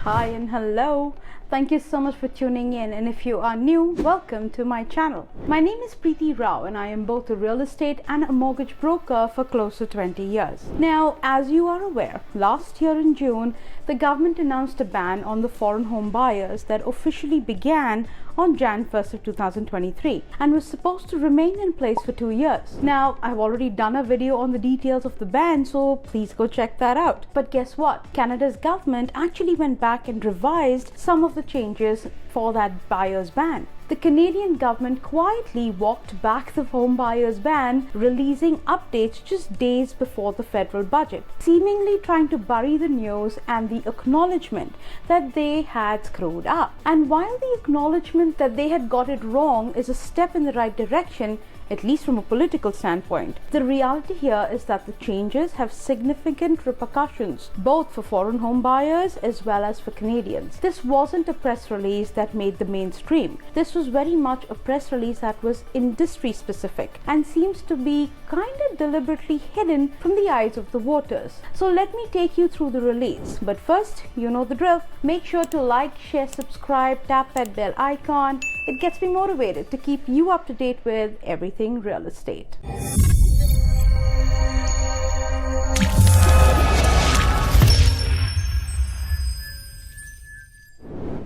Hi and hello. Thank you so much for tuning in, and if you are new, welcome to my channel. My name is Preeti Rao and I am both a real estate and a mortgage broker for close to 20 years. Now, as you are aware, last year in June, the government announced a ban on the foreign home buyers that officially began on Jan 1st of 2023 and was supposed to remain in place for 2 years. Now, I've already done a video on the details of the ban, so please go check that out. But guess what? Canada's government actually went back and revised some of the changes for that buyer's ban. The Canadian government quietly walked back the home buyers ban, releasing updates just days before the federal budget, seemingly trying to bury the news and the acknowledgement that they had screwed up. And while the acknowledgement that they had got it wrong is a step in the right direction, at least from a political standpoint, the reality here is that the changes have significant repercussions, both for foreign home buyers as well as for Canadians. This wasn't a press release that made the mainstream. This was very much a press release that was industry specific and seems to be kind of deliberately hidden from the eyes of the voters. So let me take you through the release. But first, you know the drill. Make sure to like, share, subscribe, tap that bell icon. It gets me motivated to keep you up to date with everything real estate.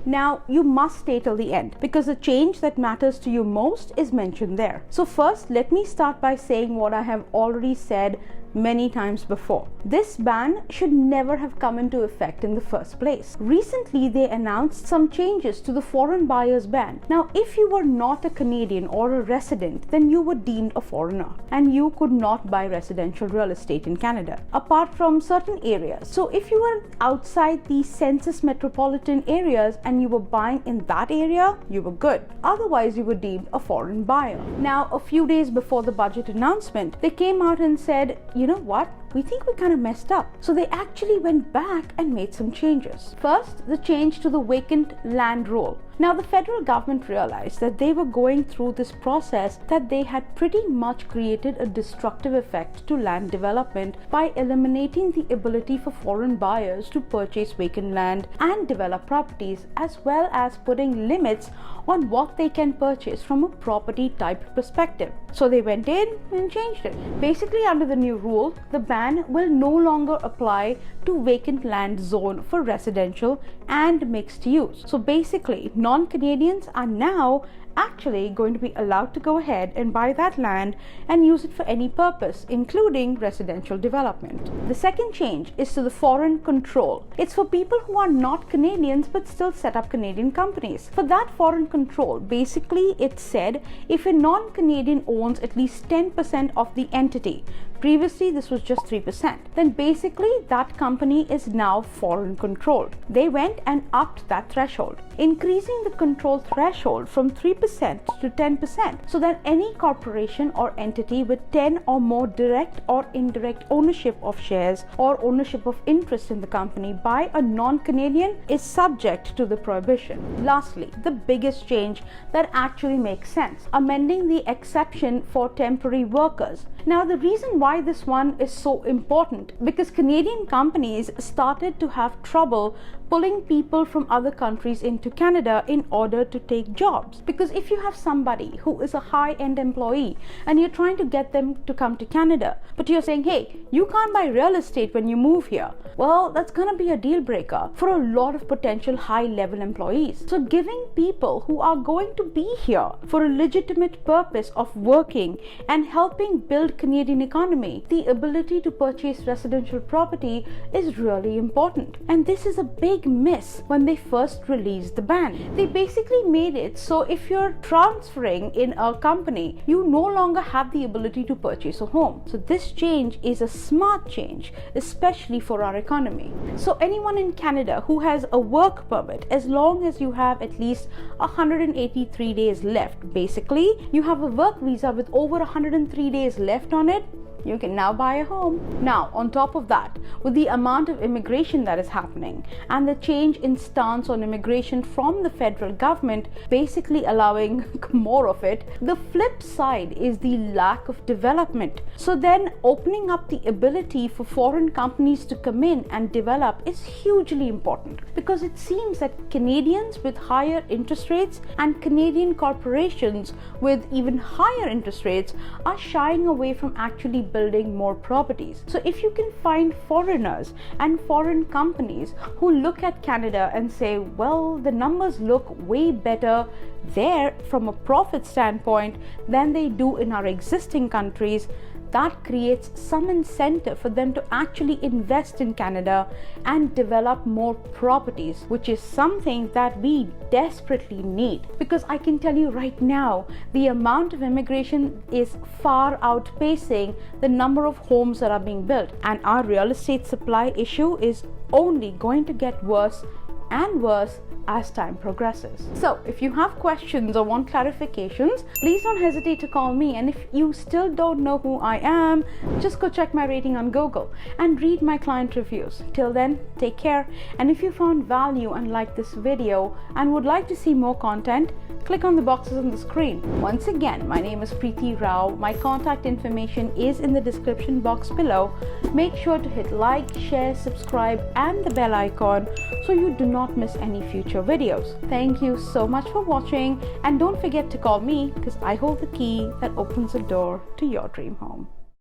Now, you must stay till the end because the change that matters to you most is mentioned there. So first, let me start by saying what I have already said many times before. This ban should never have come into effect in the first place. Recently, they announced some changes to the foreign buyers ban. Now, if you were not a Canadian or a resident, then you were deemed a foreigner and you could not buy residential real estate in Canada, apart from certain areas. So if you were outside the census metropolitan areas and you were buying in that area, you were good. Otherwise, you were deemed a foreign buyer. Now, a few days before the budget announcement, they came out and said, you know what? We think we kind of messed up. So they actually went back and made some changes. First, the change to the vacant land rule. Now, the federal government realized that they were going through this process that they had pretty much created a destructive effect to land development by eliminating the ability for foreign buyers to purchase vacant land and develop properties, as well as putting limits on what they can purchase from a property type perspective. So they went in and changed it. Basically, under the new rule, the ban will no longer apply to vacant land zone for residential and mixed use. So basically, non-Canadians are now actually going to be allowed to go ahead and buy that land and use it for any purpose, including residential development. The second change is to the foreign control. It's for people who are not Canadians but still set up Canadian companies. For that foreign control, basically it said if a non-Canadian owns at least 10% of the entity, previously this was just 3%, then basically that company is now foreign controlled. They went and upped that threshold, increasing the control threshold from 3% to 10%, so that any corporation or entity with 10 or more direct or indirect ownership of shares or ownership of interest in the company by a non-Canadian is subject to the prohibition. Lastly, the biggest change that actually makes sense, amending the exception for temporary workers. Now, the reason why this one is so important, because Canadian companies started to have trouble pulling people from other countries into Canada in order to take jobs. Because if you have somebody who is a high-end employee and you're trying to get them to come to Canada, but you're saying, hey, you can't buy real estate when you move here, well, that's going to be a deal breaker for a lot of potential high-level employees. So giving people who are going to be here for a legitimate purpose of working and helping build Canadian economy the ability to purchase residential property is really important. And this is a big miss when they first released the ban. They basically made it so if you're transferring in a company, you no longer have the ability to purchase a home. So this change is a smart change, especially for our economy. So anyone in Canada who has a work permit, as long as you have at least 183 days left, basically you have a work visa with over 103 days left on it, you can now buy a home. Now, on top of that, with the amount of immigration that is happening and and the change in stance on immigration from the federal government, basically allowing more of it. The flip side is the lack of development. So then opening up the ability for foreign companies to come in and develop is hugely important, because it seems that Canadians with higher interest rates and Canadian corporations with even higher interest rates are shying away from actually building more properties. So if you can find foreigners and foreign companies who look at Canada and say, well, the numbers look way better there from a profit standpoint than they do in our existing countries, that creates some incentive for them to actually invest in Canada and develop more properties, which is something that we desperately need. Because I can tell you right now, the amount of immigration is far outpacing the number of homes that are being built, and our real estate supply issue is only going to get worse and worse as time progresses. So if you have questions or want clarifications, please don't hesitate to call me. And if you still don't know who I am, just go check my rating on Google and read my client reviews. Till then, take care. And if you found value and liked this video and would like to see more content, click on the boxes on the screen. Once again, my name is Preeti Rao. My contact information is in the description box below. Make sure to hit like, share, subscribe, and the bell icon so you do not miss any future videos. Thank you so much for watching, and don't forget to call me, because I hold the key that opens the door to your dream home.